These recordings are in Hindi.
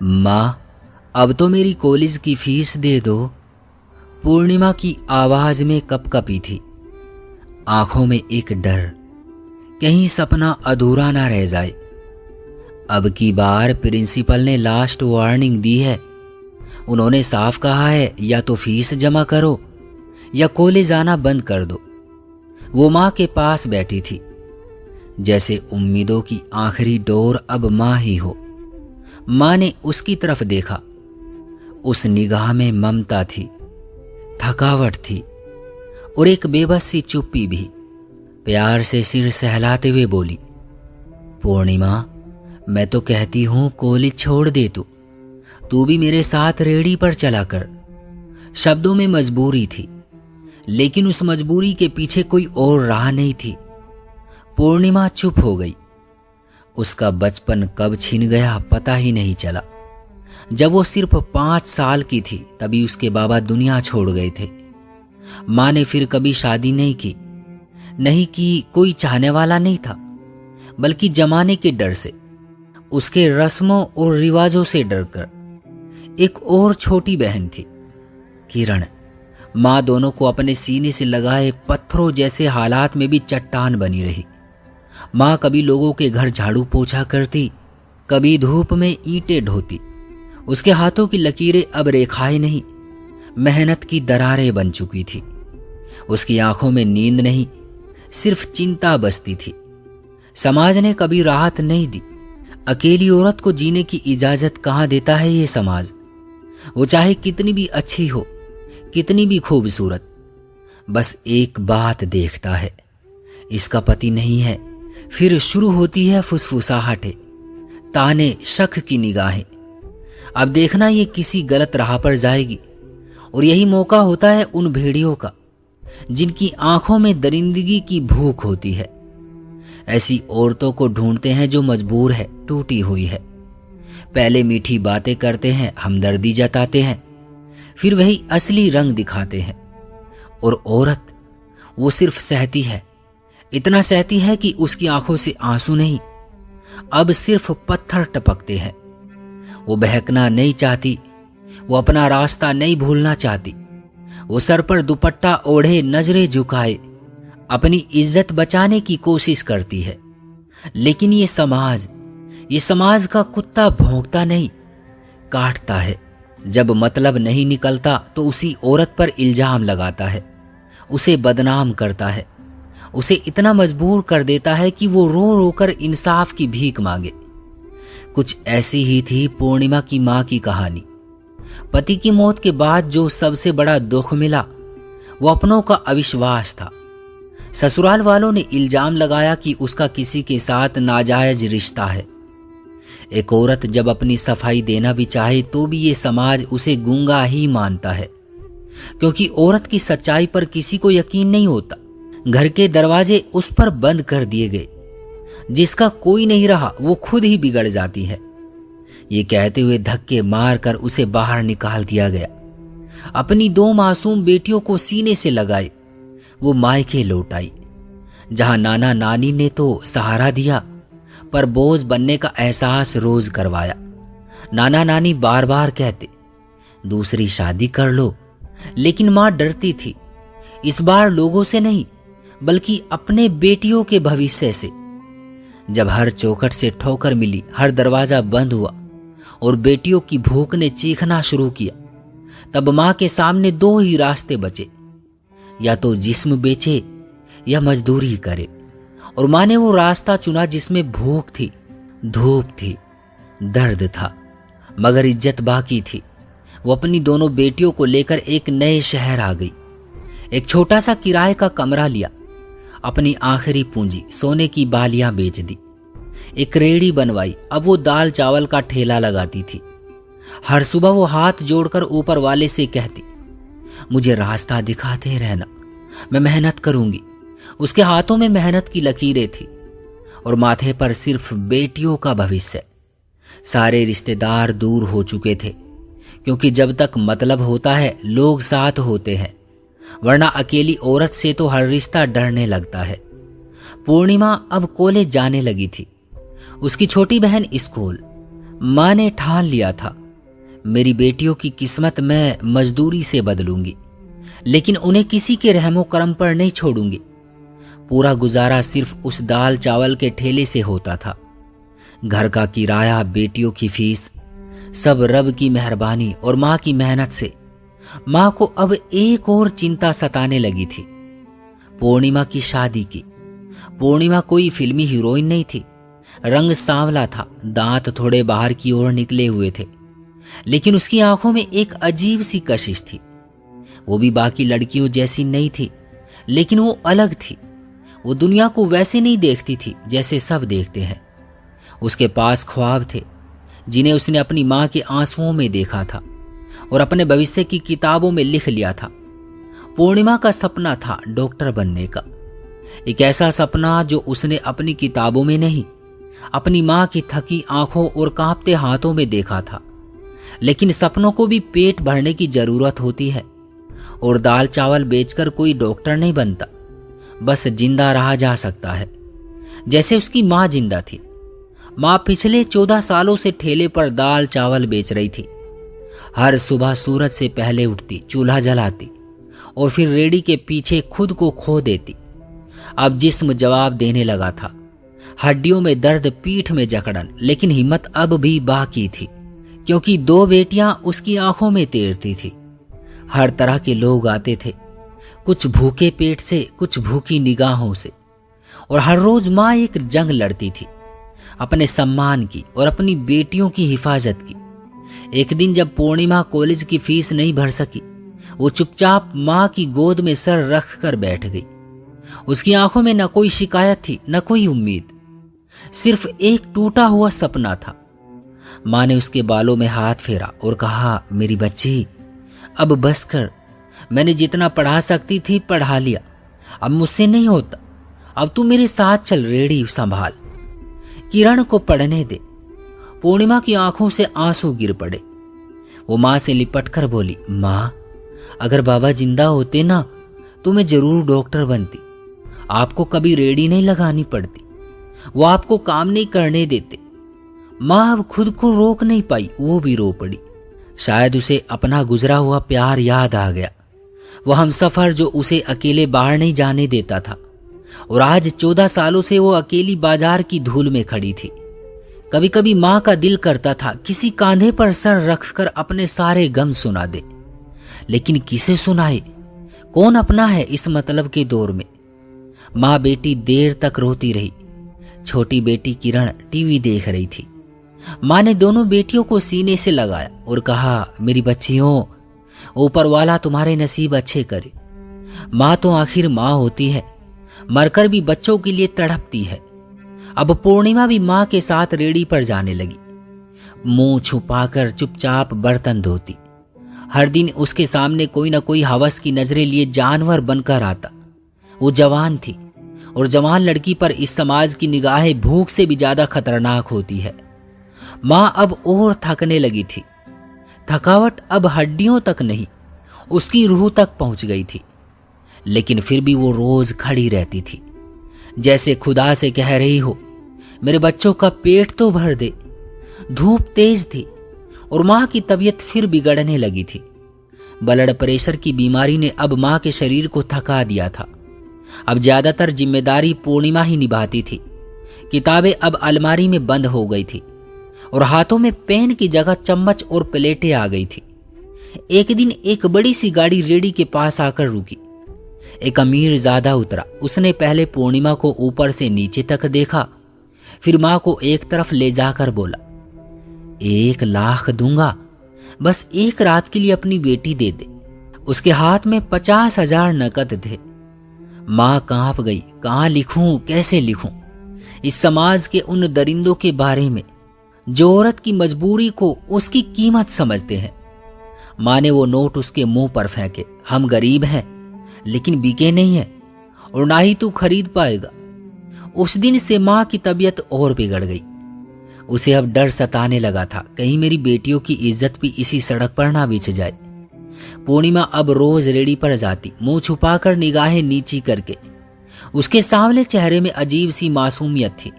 माँ, अब तो मेरी कॉलेज की फीस दे दो। पूर्णिमा की आवाज में कपकपी थी, आंखों में एक डर, कहीं सपना अधूरा ना रह जाए। अब की बार प्रिंसिपल ने लास्ट वार्निंग दी है। उन्होंने साफ कहा है या तो फीस जमा करो या कॉलेज आना बंद कर दो। वो माँ के पास बैठी थी, जैसे उम्मीदों की आखिरी डोर अब माँ ही हो। माँ ने उसकी तरफ देखा। उस निगाह में ममता थी, थकावट थी और एक बेबस सी चुप्पी भी। प्यार से सिर सहलाते हुए बोली, पूर्णिमा, मैं तो कहती हूं कॉलेज छोड़ दे तू भी मेरे साथ रेहड़ी पर चला कर। शब्दों में मजबूरी थी, लेकिन उस मजबूरी के पीछे कोई और राह नहीं थी। पूर्णिमा चुप हो गई। उसका बचपन कब छिन गया पता ही नहीं चला। जब वो सिर्फ 5 साल की थी तभी उसके बाबा दुनिया छोड़ गए थे। माँ ने फिर कभी शादी नहीं की, कोई चाहने वाला नहीं था, बल्कि जमाने के डर से, उसके रस्मों और रिवाजों से डरकर। एक और छोटी बहन थी, किरण। माँ दोनों को अपने सीने से लगाए पत्थरों जैसे हालात में भी चट्टान बनी रही। माँ कभी लोगों के घर झाड़ू पोछा करती, कभी धूप में ईंटें ढोती। उसके हाथों की लकीरें अब रेखाएं नहीं, मेहनत की दरारें बन चुकी थी। उसकी आंखों में नींद नहीं, सिर्फ चिंता बसती थी। समाज ने कभी राहत नहीं दी। अकेली औरत को जीने की इजाजत कहाँ देता है ये समाज? वो चाहे कितनी भी अच्छी हो, कितनी भी खूबसूरत, बस एक बात देखता है, इसका पति नहीं है। फिर शुरू होती है फुसफुसाहटें, ताने, शक की निगाहें। अब देखना ये किसी गलत राह पर जाएगी। और यही मौका होता है उन भेड़ियों का जिनकी आंखों में दरिंदगी की भूख होती है। ऐसी औरतों को ढूंढते हैं जो मजबूर है, टूटी हुई है। पहले मीठी बातें करते हैं, हमदर्दी जताते हैं, फिर वही असली रंग दिखाते हैं। और औरत, वो सिर्फ सहती है, इतना सहती है कि उसकी आंखों से आंसू नहीं, अब सिर्फ पत्थर टपकते हैं। वो बहकना नहीं चाहती, वो अपना रास्ता नहीं भूलना चाहती। वो सर पर दुपट्टा ओढ़े, नजरें झुकाए, अपनी इज्जत बचाने की कोशिश करती है। लेकिन ये समाज का कुत्ता भौंकता नहीं, काटता है। जब मतलब नहीं निकलता तो उसी औरत पर इल्जाम लगाता है, उसे बदनाम करता है, उसे इतना मजबूर कर देता है कि वो रो रो कर इंसाफ की भीख मांगे। कुछ ऐसी ही थी पूर्णिमा की मां की कहानी। पति की मौत के बाद जो सबसे बड़ा दुख मिला वो अपनों का अविश्वास था। ससुराल वालों ने इल्जाम लगाया कि उसका किसी के साथ नाजायज रिश्ता है। एक औरत जब अपनी सफाई देना भी चाहे तो भी ये समाज उसे गूंगा ही मानता है, क्योंकि औरत की सच्चाई पर किसी को यकीन नहीं होता। घर के दरवाजे उस पर बंद कर दिए गए। जिसका कोई नहीं रहा वो खुद ही बिगड़ जाती है, ये कहते हुए धक्के मारकर उसे बाहर निकाल दिया गया। अपनी 2 मासूम बेटियों को सीने से लगाए वो मायके लौट आई, जहां नाना नानी ने तो सहारा दिया पर बोझ बनने का एहसास रोज करवाया। नाना नानी बार बार कहते दूसरी शादी कर लो, लेकिन मां डरती थी, इस बार लोगों से नहीं बल्कि अपने बेटियों के भविष्य से। जब हर चौखट से ठोकर मिली, हर दरवाजा बंद हुआ और बेटियों की भूख ने चीखना शुरू किया, तब मां के सामने 2 ही रास्ते बचे, या तो जिस्म बेचे या मजदूरी करे। और मां ने वो रास्ता चुना जिसमें भूख थी, धूप थी, दर्द था, मगर इज्जत बाकी थी। वो अपनी दोनों बेटियों को लेकर एक नए शहर आ गई। एक छोटा सा किराए का कमरा लिया, अपनी आखिरी पूंजी सोने की बालियां बेच दी, एक रेहड़ी बनवाई। अब वो दाल चावल का ठेला लगाती थी। हर सुबह वो हाथ जोड़कर ऊपर वाले से कहती, मुझे रास्ता दिखाते रहना, मैं मेहनत करूंगी। उसके हाथों में मेहनत की लकीरें थी और माथे पर सिर्फ बेटियों का भविष्य। सारे रिश्तेदार दूर हो चुके थे, क्योंकि जब तक मतलब होता है लोग साथ होते हैं, वरना अकेली औरत से तो हर रिश्ता डरने लगता है। पूर्णिमा अब कॉलेज जाने लगी थी, उसकी छोटी बहन स्कूल। माँ ने ठान लिया था, मेरी बेटियों की किस्मत मैं मजदूरी से बदलूंगी, लेकिन उन्हें किसी के रहमो करम पर नहीं छोड़ूंगी। पूरा गुजारा सिर्फ उस दाल चावल के ठेले से होता था। घर का किराया, बेटियों की फीस, सब रब की मेहरबानी और माँ की मेहनत से माँ को अब एक और चिंता सताने लगी थी, पूर्णिमा की शादी की। पूर्णिमा कोई फिल्मी हीरोइन नहीं थी। रंग सांवला था, दांत थोड़े बाहर की ओर निकले हुए थे, लेकिन उसकी आंखों में एक अजीब सी कशिश थी। वो भी बाकी लड़कियों जैसी नहीं थी, लेकिन वो अलग थी। वो दुनिया को वैसे नहीं देखती थी जैसे सब देखते हैं। उसके पास ख्वाब थे जिन्हें उसने अपनी माँ के आंसुओं में देखा था और अपने भविष्य की किताबों में लिख लिया था। पूर्णिमा का सपना था डॉक्टर बनने का, एक ऐसा सपना जो उसने अपनी किताबों में नहीं, अपनी माँ की थकी आंखों और कांपते हाथों में देखा था। लेकिन सपनों को भी पेट भरने की जरूरत होती है, और दाल चावल बेचकर कोई डॉक्टर नहीं बनता, बस जिंदा रहा जा सकता है, जैसे उसकी माँ जिंदा थी। माँ पिछले 14 सालों से ठेले पर दाल चावल बेच रही थी। हर सुबह सूरज से पहले उठती, चूल्हा जलाती और फिर रेडी के पीछे खुद को खो देती। अब जिस्म जवाब देने लगा था, हड्डियों में दर्द, पीठ में जकड़न, लेकिन हिम्मत अब भी बाकी थी, क्योंकि 2 बेटियां उसकी आंखों में तैरती थी। हर तरह के लोग आते थे, कुछ भूखे पेट से, कुछ भूखी निगाहों से, और हर रोज माँ एक जंग लड़ती थी, अपने सम्मान की और अपनी बेटियों की हिफाजत की। एक दिन जब पूर्णिमा कॉलेज की फीस नहीं भर सकी, वो चुपचाप माँ की गोद में सर रख कर बैठ गई। उसकी आंखों में न कोई शिकायत थी, न कोई उम्मीद, सिर्फ एक टूटा हुआ सपना था। माँ ने उसके बालों में हाथ फेरा और कहा, मेरी बच्ची, अब बस कर, मैंने जितना पढ़ा सकती थी पढ़ा लिया, अब मुझसे नहीं होता, अब तू मेरे साथ चल, रेडी संभाल, किरण को पढ़ने दे। पूर्णिमा की आंखों से आंसू गिर पड़े। वो माँ से लिपट कर बोली, माँ, अगर बाबा जिंदा होते ना तो मैं जरूर डॉक्टर बनती, आपको कभी रेडी नहीं लगानी पड़ती, वो आपको काम नहीं करने देते। माँ अब खुद को रोक नहीं पाई, वो भी रो पड़ी। शायद उसे अपना गुजरा हुआ प्यार याद आ गया, वो हमसफर जो उसे अकेले बाहर नहीं जाने देता था, और आज 14 सालों से वो अकेली बाजार की धूल में खड़ी थी। कभी कभी माँ का दिल करता था किसी कांधे पर सर रखकर अपने सारे गम सुना दे, लेकिन किसे सुनाए, कौन अपना है इस मतलब के दौर में। माँ बेटी देर तक रोती रही। छोटी बेटी किरण टीवी देख रही थी। माँ ने दोनों बेटियों को सीने से लगाया और कहा, मेरी बच्चियों, ऊपर वाला तुम्हारे नसीब अच्छे करे। माँ तो आखिर माँ होती है, मरकर भी बच्चों के लिए तड़पती है। अब पूर्णिमा भी माँ के साथ रेडी पर जाने लगी, मुंह छुपाकर चुपचाप बर्तन धोती। हर दिन उसके सामने कोई ना कोई हवस की नजरें लिए जानवर बनकर आता। वो जवान थी, और जवान लड़की पर इस समाज की निगाहें भूख से भी ज्यादा खतरनाक होती है। माँ अब और थकने लगी थी। थकावट अब हड्डियों तक नहीं, उसकी रूह तक पहुंच गई थी। लेकिन फिर भी वो रोज खड़ी रहती थी, जैसे खुदा से कह रही हो, मेरे बच्चों का पेट तो भर दे। धूप तेज थी और माँ की तबीयत फिर बिगड़ने लगी थी। ब्लड प्रेशर की बीमारी ने अब माँ के शरीर को थका दिया था। अब ज्यादातर जिम्मेदारी पूर्णिमा ही निभाती थी। किताबें अब अलमारी में बंद हो गई थी और हाथों में पेन की जगह चम्मच और प्लेटें आ गई थी। एक दिन एक बड़ी सी गाड़ी रेडी के पास आकर रुकी। एक अमीर ज़्यादा उतरा। उसने पहले पूर्णिमा को ऊपर से नीचे तक देखा, फिर माँ को एक तरफ ले जाकर बोला, 1 लाख दूंगा, बस एक रात के लिए अपनी बेटी दे दे। उसके हाथ में 50,000 नकद थे। माँ कांप गई, कहाँ लिखूं, कैसे लिखूं इस समाज के उन दरिंदों के बारे में जो औरत की मजबूरी को उसकी कीमत समझते हैं। माँ ने वो नोट उसके मुंह पर फेंके, हम गरीब हैं लेकिन बिके नहीं है और ना ही तू खरीद पाएगा। उस दिन से माँ की तबीयत और बिगड़ गई। उसे अब डर सताने लगा था, कहीं मेरी बेटियों की इज्जत भी इसी सड़क पर ना बिछ जाए। पूर्णिमा अब रोज रेडी पर जाती, मुंह छुपाकर निगाहें नीची करके। उसके सांवले चेहरे में अजीब सी मासूमियत थी।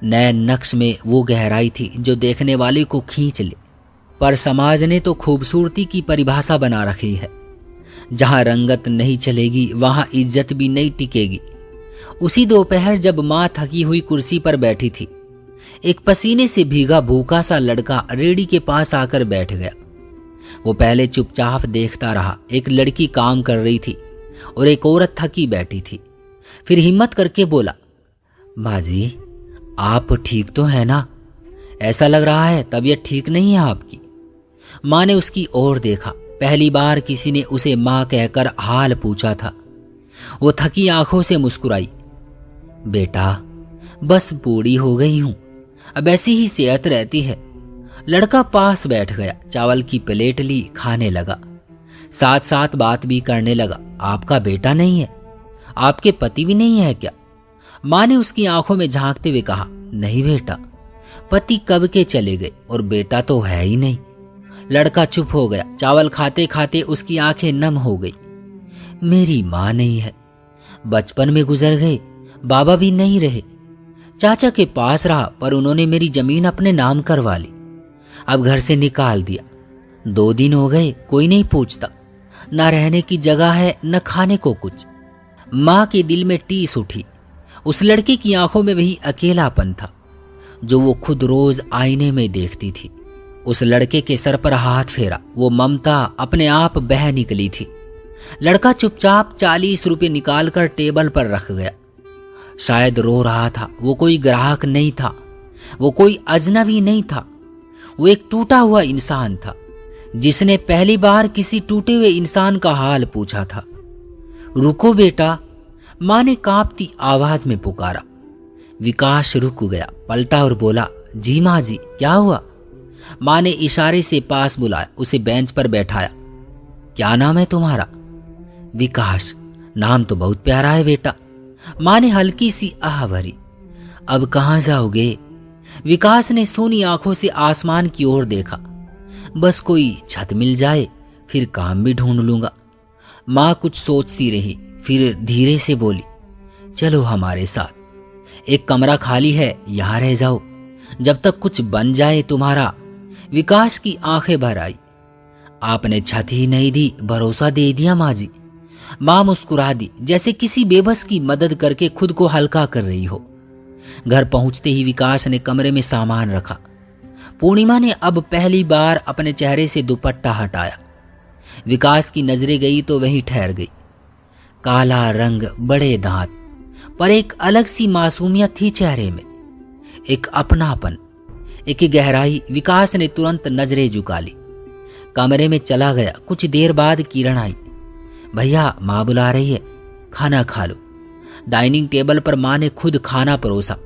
नए नक्श में वो गहराई थी जो देखने वाले को खींच ले। पर समाज ने तो खूबसूरती की परिभाषा बना रखी है। जहां रंगत नहीं चलेगी वहां इज्जत भी नहीं टिकेगी। उसी दोपहर जब माँ थकी हुई कुर्सी पर बैठी थी, एक पसीने से भीगा भूखा सा लड़का रेड़ी के पास आकर बैठ गया। वो पहले चुपचाप देखता रहा। एक लड़की काम कर रही थी और एक औरत थकी बैठी थी। फिर हिम्मत करके बोला, माँ जी आप ठीक तो है ना? ऐसा लग रहा है तबीयत ठीक नहीं है आपकी। माँ ने उसकी ओर देखा। पहली बार किसी ने उसे माँ कहकर हाल पूछा था। वो थकी आंखों से मुस्कुराई, बेटा बस बूढ़ी हो गई हूं, अब ऐसी ही सेहत रहती है। लड़का पास बैठ गया, चावल की प्लेट ली, खाने लगा, साथ साथ बात भी करने लगा। आपका बेटा नहीं है? आपके पति भी नहीं है क्या? माँ ने उसकी आंखों में झांकते हुए कहा, नहीं बेटा, पति कब के चले गए और बेटा तो है ही नहीं। लड़का चुप हो गया। चावल खाते खाते उसकी आंखें नम हो गई। मेरी माँ नहीं है, बचपन में गुजर गए, बाबा भी नहीं रहे। चाचा के पास रहा पर उन्होंने मेरी जमीन अपने नाम करवा ली, अब घर से निकाल दिया। 2 दिन हो गए, कोई नहीं पूछता, न रहने की जगह है न खाने को कुछ। माँ के दिल में टीस उठी। उस लड़के की आंखों में वही अकेलापन था जो वो खुद रोज आईने में देखती थी। उस लड़के के सर पर हाथ फेरा, वो ममता अपने आप बह निकली थी। लड़का चुपचाप 40 रुपए निकालकर टेबल पर रख गया। शायद रो रहा था। वो कोई ग्राहक नहीं था, वो कोई अजनबी नहीं था, वो एक टूटा हुआ इंसान था जिसने पहली बार किसी टूटे हुए इंसान का हाल पूछा था। रुको बेटा, माँ ने कांपती आवाज में पुकारा। विकास रुक गया, पलटा और बोला, जी माँ जी, क्या हुआ? माँ ने इशारे से पास बुलाया, उसे बेंच पर बैठाया। क्या नाम है तुम्हारा? विकास। नाम तो बहुत प्यारा है बेटा। माँ ने हल्की सी आह भरी। अब कहाँ जाओगे? विकास ने सूनी आंखों से आसमान की ओर देखा। बस कोई छत मिल जाए फिर काम भी ढूंढ लूंगा। माँ कुछ सोचती रही, फिर धीरे से बोली, चलो हमारे साथ, एक कमरा खाली है, यहां रह जाओ जब तक कुछ बन जाए तुम्हारा। विकास की आंखें भर आई। आपने छत ही नहीं दी, भरोसा दे दिया माँ जी। माँ मुस्कुरा दी, जैसे किसी बेबस की मदद करके खुद को हल्का कर रही हो। घर पहुंचते ही विकास ने कमरे में सामान रखा। पूर्णिमा ने अब पहली बार अपने चेहरे से दुपट्टा हटाया। विकास की नजरें गई तो वहीं ठहर गई। काला रंग, बड़े दांत, पर एक अलग सी मासूमियत थी चेहरे में, एक अपनापन, एक गहराई। विकास ने तुरंत नजरें झुका ली, कमरे में चला गया। कुछ देर बाद किरण आई। भैया, माँ बुला रही है, खाना खा लो। डाइनिंग टेबल पर माँ ने खुद खाना परोसा।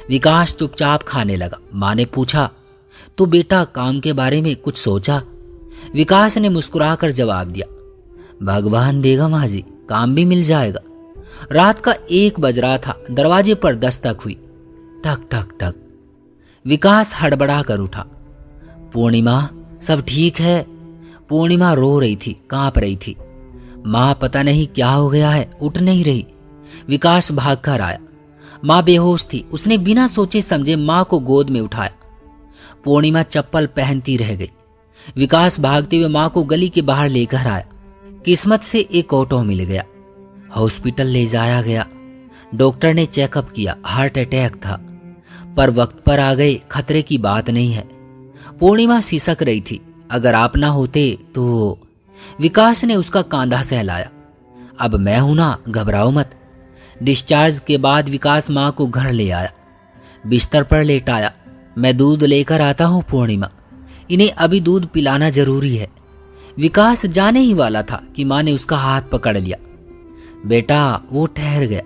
विकास चुपचाप खाने लगा। माँ ने पूछा, तो बेटा काम के बारे में कुछ सोचा? विकास ने मुस्कुराकर जवाब दिया, भगवान देगा माँ जी, काम भी मिल जाएगा। रात का 1 बज रहा था। दरवाजे पर दस्तक हुई। टक टक टक। विकास हड़बड़ा कर उठा। पूर्णिमा, सब ठीक है? पूर्णिमा रो रही थी, कांप रही थी। माँ पता नहीं क्या हो गया है, उठ नहीं रही। विकास भागकर आया। माँ बेहोश थी। उसने बिना सोचे समझे माँ को गोद में उठाया। पूर्णिमा चप्पल पहनती रह गई। विकास भागते हुए माँ को गली के बाहर लेकर आया। किस्मत से एक ऑटो मिल गया। हॉस्पिटल ले जाया गया। डॉक्टर ने चेकअप किया, हार्ट अटैक था, पर वक्त पर आ गए, खतरे की बात नहीं है। पूर्णिमा सिसक रही थी, अगर आप ना होते तो। विकास ने उसका कांधा सहलाया। अब मैं हूं ना, घबराओ मत। डिस्चार्ज के बाद विकास माँ को घर ले आया, बिस्तर पर लेटाया। मैं दूध लेकर आता हूं पूर्णिमा, इन्हें अभी दूध पिलाना जरूरी है। विकास जाने ही वाला था कि माँ ने उसका हाथ पकड़ लिया। बेटा, वो ठहर गया।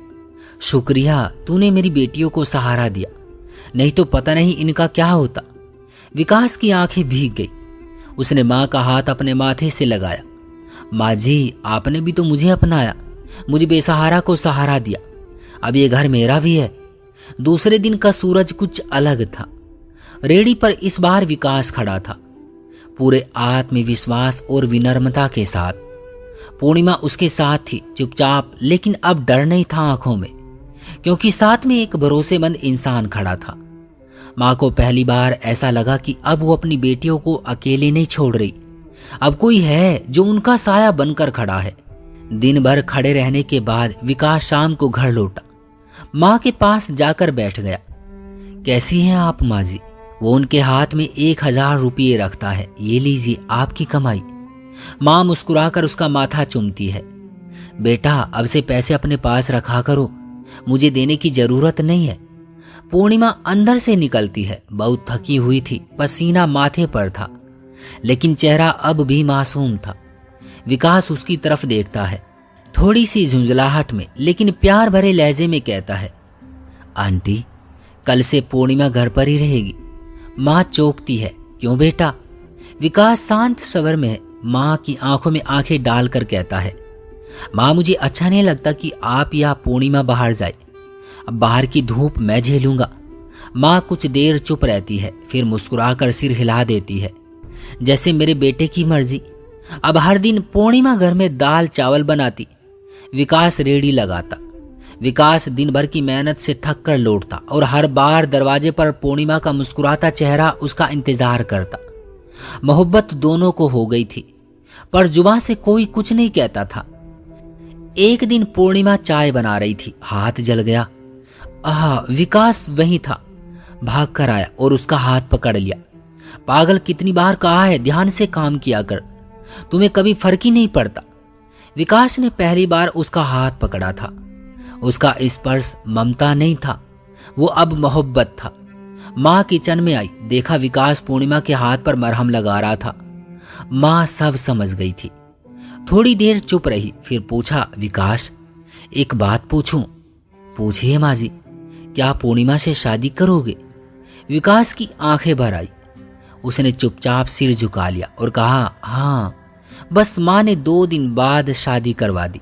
शुक्रिया, तूने मेरी बेटियों को सहारा दिया, नहीं तो पता नहीं इनका क्या होता। विकास की आंखें भीग गई। उसने माँ का हाथ अपने माथे से लगाया। माँ जी, आपने भी तो मुझे अपनाया, मुझे बेसहारा को सहारा दिया। अब ये घर मेरा भी है। दूसरे दिन का सूरज कुछ अलग था। रेडी पर इस बार विकास खड़ा था, पूरे आत्मविश्वास और विनम्रता के साथ। पूर्णिमा उसके साथ थी, चुपचाप, लेकिन अब डर नहीं था आंखों में, क्योंकि साथ में एक भरोसेमंद इंसान खड़ा था। माँ को पहली बार ऐसा लगा कि अब वो अपनी बेटियों को अकेले नहीं छोड़ रही, अब कोई है जो उनका साया बनकर खड़ा है। दिन भर खड़े रहने के बाद विकास शाम को घर लौटा। माँ के पास जाकर बैठ गया। कैसी हैं आप माँ जी? वो उनके हाथ में 1000 रुपये रखता है। ये लीजिए आपकी कमाई। माँ मुस्कुराकर उसका माथा चूमती है। बेटा, अब से पैसे अपने पास रखा करो, मुझे देने की जरूरत नहीं है। पूर्णिमा अंदर से निकलती है। बहुत थकी हुई थी, पसीना माथे पर था, लेकिन चेहरा अब भी मासूम था। विकास उसकी तरफ देखता है, थोड़ी सी झुंझलाहट में, लेकिन प्यार भरे लहजे में कहता है, आंटी, कल से पूर्णिमा घर पर ही रहेगी। माँ चौंकती है। क्यों बेटा? विकास शांत स्वर में माँ की आंखों में आंखें डालकर कहता है, माँ, मुझे अच्छा नहीं लगता कि आप या पूर्णिमा बाहर जाए। अब बाहर की धूप मैं झेलूंगा। माँ कुछ देर चुप रहती है, फिर मुस्कुराकर सिर हिला देती है, जैसे मेरे बेटे की मर्जी। अब हर दिन पूर्णिमा घर में दाल चावल बनाती, विकास रेडी लगाता। विकास दिन भर की मेहनत से थक कर लौटता और हर बार दरवाजे पर पूर्णिमा का मुस्कुराता चेहरा उसका इंतजार करता। मोहब्बत दोनों को हो गई थी, पर जुबान से कोई कुछ नहीं कहता था। एक दिन पूर्णिमा चाय बना रही थी, हाथ जल गया। विकास वहीं था, भाग कर आया और उसका हाथ पकड़ लिया। पागल, कितनी बार कहा है ध्यान से काम किया कर, तुम्हें कभी फर्क ही नहीं पड़ता। विकास ने पहली बार उसका हाथ पकड़ा था। उसका स्पर्श ममता नहीं था, वो अब मोहब्बत था। माँ किचन में आई, देखा विकास पूर्णिमा के हाथ पर मरहम लगा रहा था। माँ सब समझ गई थी। थोड़ी देर चुप रही, फिर पूछा, विकास, एक बात पूछूं? पूछिए माँ जी। क्या पूर्णिमा से शादी करोगे? विकास की आंखें भर आई। उसने चुपचाप सिर झुका लिया और कहा, हाँ। बस माँ ने 2 दिन बाद शादी करवा दी।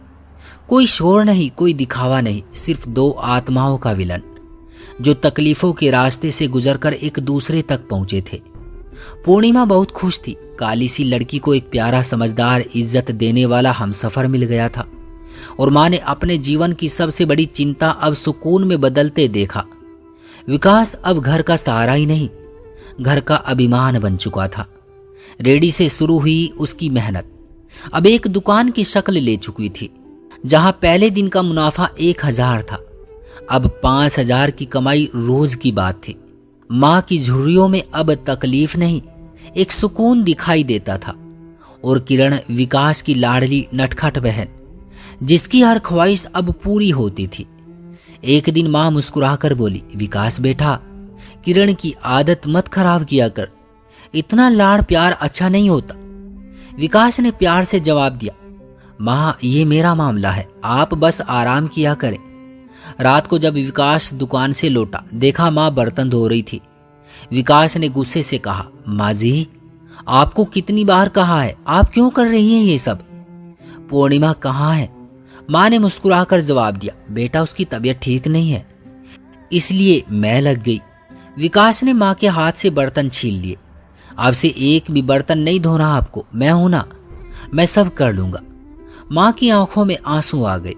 कोई शोर नहीं, कोई दिखावा नहीं, सिर्फ 2 आत्माओं का विलन जो तकलीफों के रास्ते से गुजरकर एक दूसरे तक पहुंचे थे। पूर्णिमा बहुत खुश थी। काली सी लड़की को एक प्यारा, समझदार, इज्जत देने वाला हमसफर मिल गया था, और माँ ने अपने जीवन की सबसे बड़ी चिंता अब सुकून में बदलते देखा। विकास अब घर का सहारा ही नहीं, घर का अभिमान बन चुका था। रेडी से शुरू हुई उसकी मेहनत अब एक दुकान की शक्ल ले चुकी थी। जहां पहले दिन का मुनाफा 1000 था, अब 5000 की कमाई रोज की बात थी। माँ की झुर्रियों में अब तकलीफ नहीं, एक सुकून दिखाई देता था। और किरण, विकास की लाडली नटखट बहन, जिसकी हर ख्वाहिश अब पूरी होती थी। एक दिन माँ मुस्कुराकर बोली, विकास बेटा, किरण की आदत मत खराब किया कर, इतना लाड़ प्यार अच्छा नहीं होता। विकास ने प्यार से जवाब दिया, माँ, ये मेरा मामला है, आप बस आराम किया करें। रात को जब विकास दुकान से लौटा, देखा माँ बर्तन धो रही थी। विकास ने गुस्से से कहा, माँ जी, आपको कितनी बार कहा है, आप क्यों कर रही हैं ये सब? पूर्णिमा कहाँ है? माँ ने मुस्कुराकर जवाब दिया, बेटा, उसकी तबीयत ठीक नहीं है, इसलिए मैं लग गई। विकास ने माँ के हाथ से बर्तन छीन लिए। अब से एक भी बर्तन नहीं धोना आपको, मैं हूं ना, मैं सब कर लूंगा। माँ की आंखों में आंसू आ गए।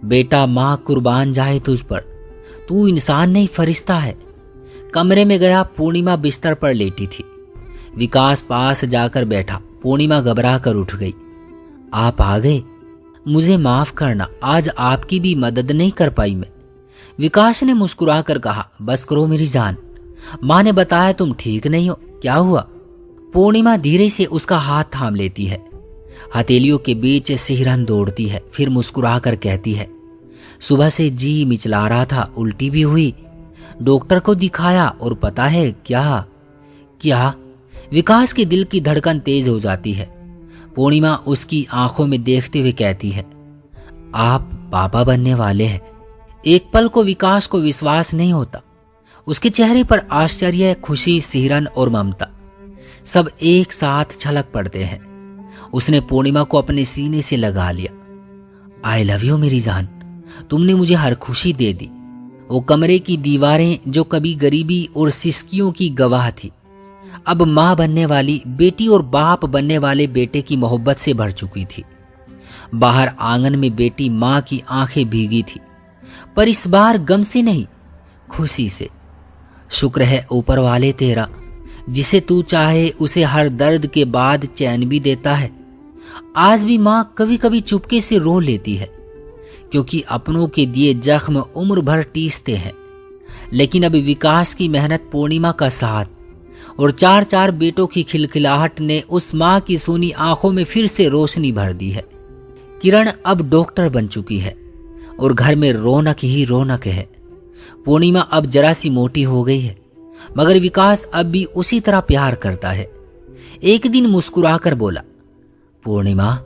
बेटा, माँ कुर्बान जाए तुझ पर, तू इंसान नहीं फरिश्ता है। कमरे में गया, पूर्णिमा बिस्तर पर लेटी थी। विकास पास जाकर बैठा। पूर्णिमा घबरा कर उठ गई। आप आ गए, मुझे माफ करना, आज आपकी भी मदद नहीं कर पाई मैं। विकास ने मुस्कुराकर कहा, बस करो मेरी जान, माँ ने बताया तुम ठीक नहीं हो, क्या हुआ? पूर्णिमा धीरे से उसका हाथ थाम लेती है, हथेलियों के बीच सिहरन दौड़ती है, फिर मुस्कुराकर कहती है, सुबह से जी मिचला रहा था, उल्टी भी हुई, डॉक्टर को दिखाया, और पता है क्या क्या? विकास के दिल की धड़कन तेज हो जाती है। पूर्णिमा उसकी आंखों में देखते हुए कहती है, आप पापा बनने वाले हैं। एक पल को विकास को विश्वास नहीं होता। उसके चेहरे पर आश्चर्य, खुशी, सिहरन और ममता सब एक साथ छलक पड़ते हैं। उसने पूर्णिमा को अपने सीने से लगा लिया। आई लव यू मेरी जान, तुमने मुझे हर खुशी दे दी। वो कमरे की दीवारें जो कभी गरीबी और सिसकियों की गवाह थी, अब माँ बनने वाली बेटी और बाप बनने वाले बेटे की मोहब्बत से भर चुकी थी। बाहर आंगन में बेटी मां की आंखें भीगी थी, पर इस बार गम से नहीं, खुशी से। शुक्र है ऊपर वाले तेरा, जिसे तू चाहे उसे हर दर्द के बाद चैन भी देता है। आज भी मां कभी कभी चुपके से रो लेती है, क्योंकि अपनों के दिए जख्म उम्र भर टीसते हैं। लेकिन अब विकास की मेहनत, पूर्णिमा का साथ और चार चार बेटों की खिलखिलाहट ने उस मां की सूनी आंखों में फिर से रोशनी भर दी है। किरण अब डॉक्टर बन चुकी है और घर में रौनक ही रौनक है। पूर्णिमा अब जरा सी मोटी हो गई है, मगर विकास अब भी उसी तरह प्यार करता है। एक दिन मुस्कुराकर बोला, पूर्णिमा,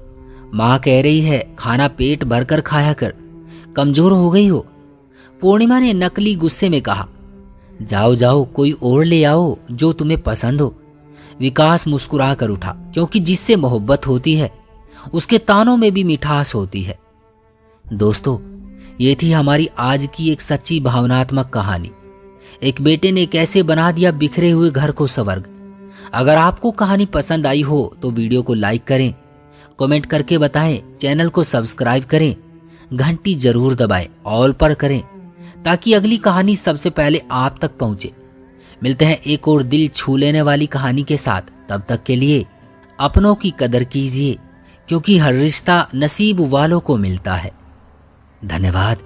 मां कह रही है खाना पेट भरकर खाया कर, कमजोर हो गई हो। पूर्णिमा ने नकली गुस्से में कहा, जाओ जाओ, कोई और ले आओ जो तुम्हें पसंद हो। विकास मुस्कुरा कर उठा, क्योंकि जिससे मोहब्बत होती है उसके तानों में भी मिठास होती है। दोस्तों, ये थी हमारी आज की एक सच्ची भावनात्मक कहानी। एक बेटे ने कैसे बना दिया बिखरे हुए घर को स्वर्ग। अगर आपको कहानी पसंद आई हो तो वीडियो को लाइक करें, कमेंट करके बताएं, चैनल को सब्सक्राइब करें, घंटी जरूर दबाएं, ऑल पर करें, ताकि अगली कहानी सबसे पहले आप तक पहुंचे। मिलते हैं एक और दिल छू लेने वाली कहानी के साथ। तब तक के लिए अपनों की कदर कीजिए, क्योंकि हर रिश्ता नसीब वालों को मिलता है। धन्यवाद।